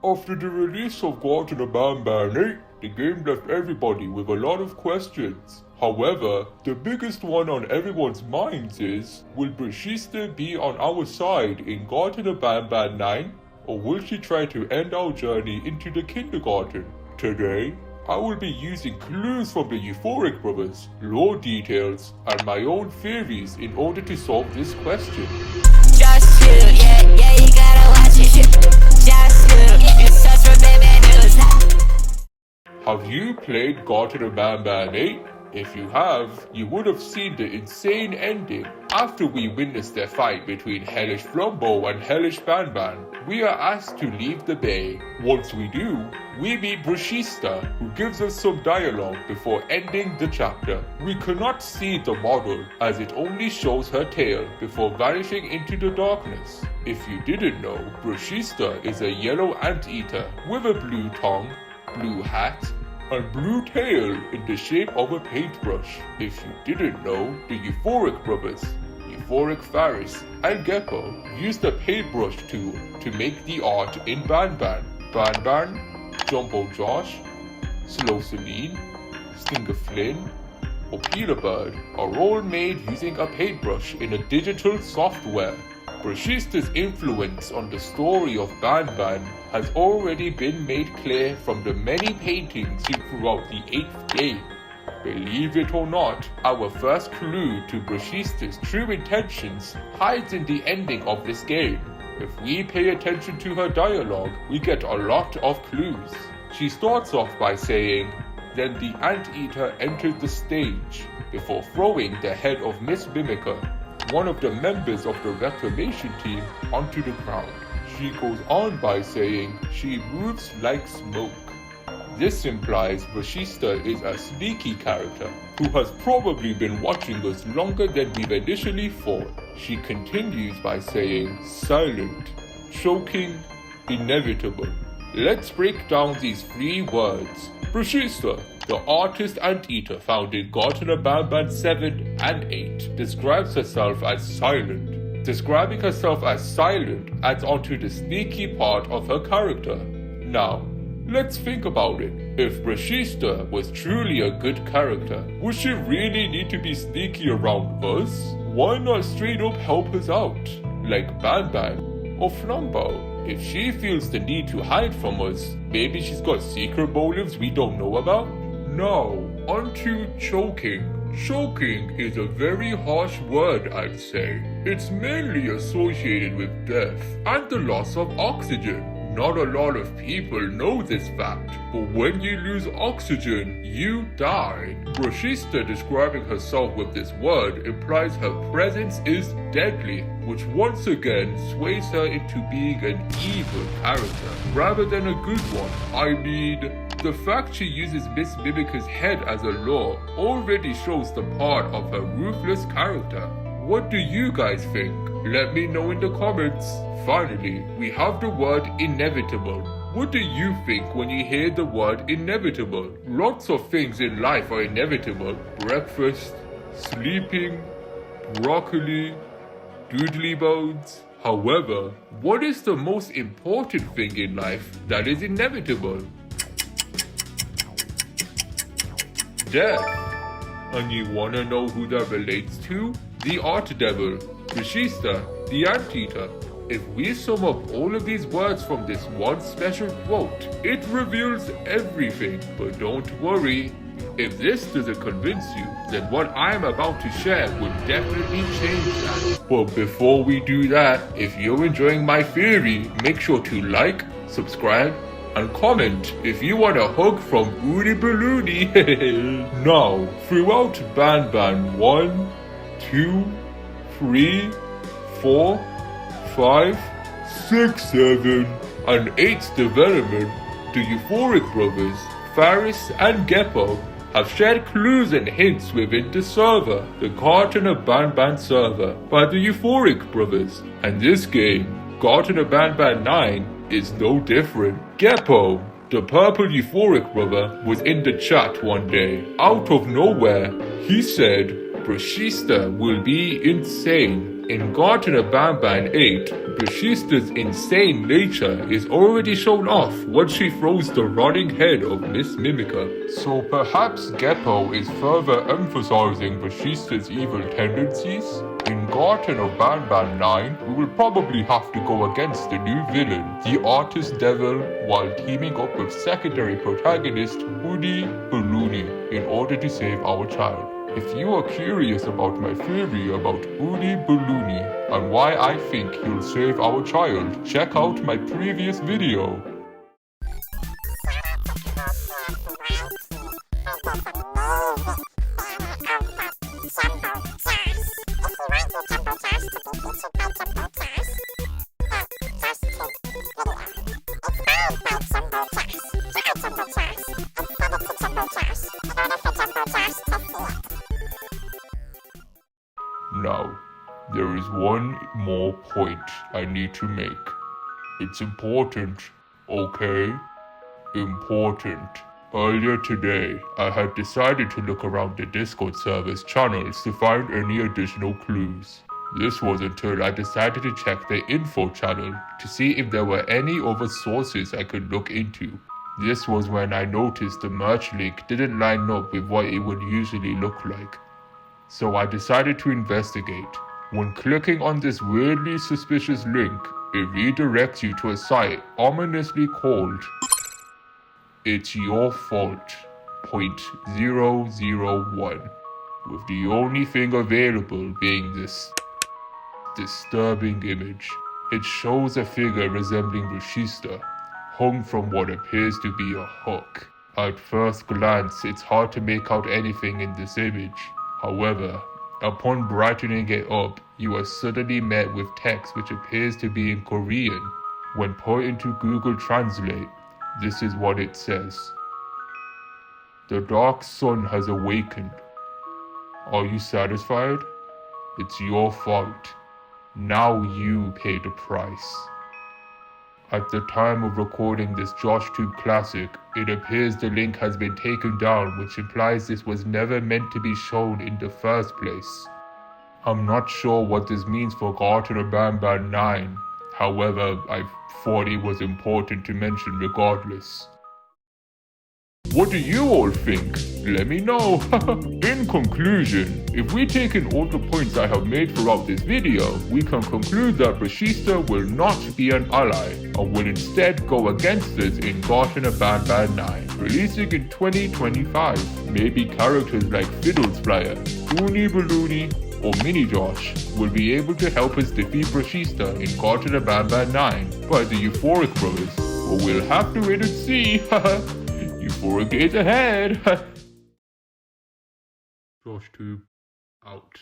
After the release of Garten of Banban 8, the game left everybody with a lot of questions. However, the biggest one on everyone's minds is, will Brushista be on our side in Garten of Banban 9? Or will she try to end our journey into the kindergarten? Today, I will be using clues from the Euphoric Brothers, lore details, and my own theories in order to solve this question. Just you, yeah, you gotta watch it. Just you, it's such for baby news. Have you played Garten of Banban 8? If you have, you would have seen the insane ending. After we witnessed their fight between Hellish Flambeau and Hellish Banban, we are asked to leave the bay. Once we do, we meet Brushista, who gives us some dialogue before ending the chapter. We cannot see the model, as it only shows her tail before vanishing into the darkness. If you didn't know, Brushista is a yellow anteater with a blue tongue, blue hat, and blue tail in the shape of a paintbrush. If you didn't know, the Euphoric Brothers, Euphoric Faris and Geppo used a paintbrush tool to make the art in Banban. Banban, Jumbo Josh, Slow Celine, Stinger Flynn, or Peter Bird are all made using a paintbrush in a digital software. Brushista's influence on the story of Banban has already been made clear from the many paintings seen throughout the 8th game. Believe it or not, our first clue to Brushista's true intentions hides in the ending of this game. If we pay attention to her dialogue, we get a lot of clues. She starts off by saying, "Then the anteater entered the stage," before throwing the head of Miss Mimica, one of the members of the reclamation team, onto the ground. She goes on by saying she moves like smoke. This implies Brushista is a sneaky character who has probably been watching us longer than we've initially thought. She continues by saying silent, choking, inevitable. Let's break down these 3 words. Brushista, the artist anteater found in Garten of Banban 7 and 8, describes herself as silent. Describing herself as silent adds onto the sneaky part of her character. Now, let's think about it. If Brushista was truly a good character, would she really need to be sneaky around us? Why not straight up help us out, like Banban or Flambeau? If she feels the need to hide from us, maybe she's got secret motives we don't know about? Now, onto choking. Choking is a very harsh word, I'd say. It's mainly associated with death and the loss of oxygen. Not a lot of people know this fact, but when you lose oxygen, you die. Brushista describing herself with this word implies her presence is deadly, which once again sways her into being an evil character, rather than a good one. I mean, the fact she uses Miss Mimica's head as a lure already shows the part of her ruthless character. What do you guys think? Let me know in the comments. Finally, we have the word inevitable. What do you think when you hear the word inevitable? Lots of things in life are inevitable. Breakfast, sleeping, broccoli, doodly bones. However, what is the most important thing in life that is inevitable? Death. And you wanna know who that relates to? The art devil, Brushista, the anteater. If we sum up all of these words from this one special quote, it reveals everything. But don't worry, if this doesn't convince you, then what I'm about to share will definitely change that. But before we do that, if you're enjoying my theory, make sure to like, subscribe, and comment if you want a hug from Uri Balloony. Now, throughout Banban 1, 2, 3, 4, 5, 6, 7, and 8's development, the Euphoric Brothers, Faris and Geppo, have shared clues and hints within the server, the Garten of Banban server, by the Euphoric Brothers. And this game, Garten of Banban 9, is no different. Geppo, the purple Euphoric brother, was in the chat one day. Out of nowhere, he said, Brushista will be insane. In Garten of Banban 8, Brushista's insane nature is already shown off once she throws the rotting head of Miss Mimica. So perhaps Geppo is further emphasizing Brushista's evil tendencies? In Garten of Banban 9, we will probably have to go against the new villain, the Artist Devil, while teaming up with secondary protagonist Udi Balloony in order to save our child. If you are curious about my theory about Udi Balloony and why I think he'll save our child, check out my previous video. Now, there is one more point I need to make. It's important, okay? Important. Earlier today, I had decided to look around the Discord server's channels to find any additional clues. This was until I decided to check the info channel to see if there were any other sources I could look into. This was when I noticed the merch link didn't line up with what it would usually look like. So I decided to investigate. When clicking on this weirdly suspicious link, it redirects you to a site ominously called It's Your Fault, .001, with the only thing available being this disturbing image. It shows a figure resembling Brushista, hung from what appears to be a hook. At first glance, it's hard to make out anything in this image. However, upon brightening it up, you are suddenly met with text which appears to be in Korean. When put into Google Translate, this is what it says. The dark sun has awakened. Are you satisfied? It's your fault. Now you pay the price. At the time of recording this JoshTube classic, it appears the link has been taken down, which implies this was never meant to be shown in the first place. I'm not sure what this means for Garten of Banban 9, however, I thought it was important to mention regardless. What do you all think? Let me know. In conclusion, if we take in all the points I have made throughout this video, we can conclude that Brushista will not be an ally and will instead go against us in Garten of Banban 9, releasing in 2025. Maybe characters like Fiddles Flyer, Uni Balloony, or Mini Josh will be able to help us defeat Brushista in Garten of Banban 9 by the Euphoric Brothers. But we'll have to wait and see. Euphoric days ahead. JoshTube out.